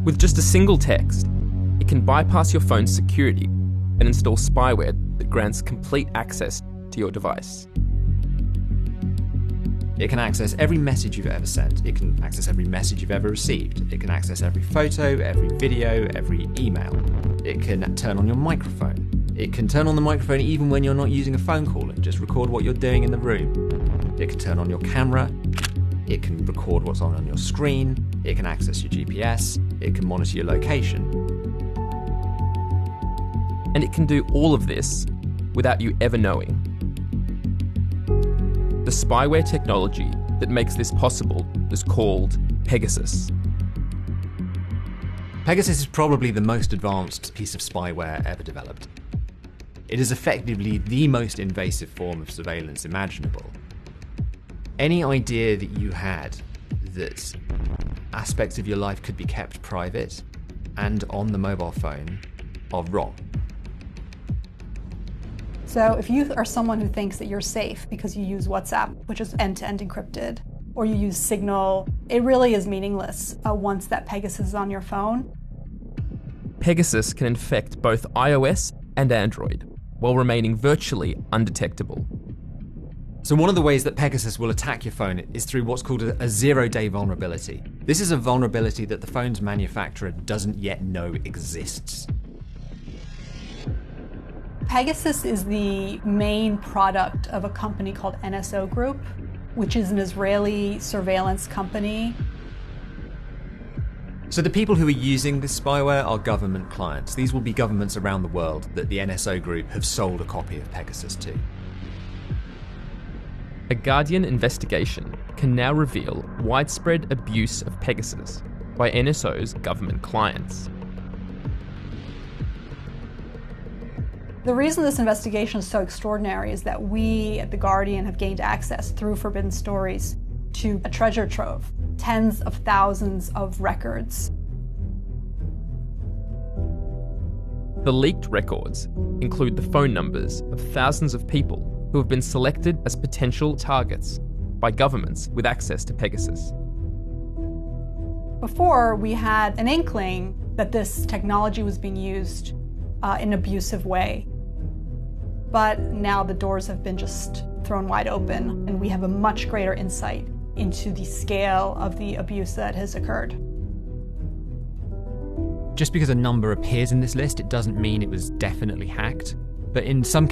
With just a single text, it can bypass your phone's security and install spyware that grants complete access to your device. It can access every message you've ever sent. It can access every message you've ever received. It can access every photo, every video, every email. It can turn on your microphone. It can turn on the microphone even when you're not using a phone call and just record what you're doing in the room. It can turn on your camera. It can record what's on your screen. It can access your GPS. It can monitor your location. And it can do all of this without you ever knowing. The spyware technology that makes this possible is called Pegasus. Pegasus is probably the most advanced piece of spyware ever developed. It is effectively the most invasive form of surveillance imaginable. Any idea that you had that aspects of your life could be kept private and on the mobile phone are wrong. So if you are someone who thinks that you're safe because you use WhatsApp, which is end-to-end encrypted, or you use Signal, it really is meaningless once that Pegasus is on your phone. Pegasus can infect both iOS and Android, while remaining virtually undetectable. So one of the ways that Pegasus will attack your phone is through what's called a zero-day vulnerability. This is a vulnerability that the phone's manufacturer doesn't yet know exists. Pegasus is the main product of a company called NSO Group, which is an Israeli surveillance company. So the people who are using this spyware are government clients. These will be governments around the world that the NSO Group have sold a copy of Pegasus to. A Guardian investigation can now reveal widespread abuse of Pegasus by NSO's government clients. The reason this investigation is so extraordinary is that we at The Guardian have gained access through Forbidden Stories to a treasure trove, tens of thousands of records. The leaked records include the phone numbers of thousands of people who have been selected as potential targets by governments with access to Pegasus. Before, we had an inkling that this technology was being used in an abusive way. But now the doors have been just thrown wide open, and we have a much greater insight into the scale of the abuse that has occurred. Just because a number appears in this list, it doesn't mean it was definitely hacked. But in some cases,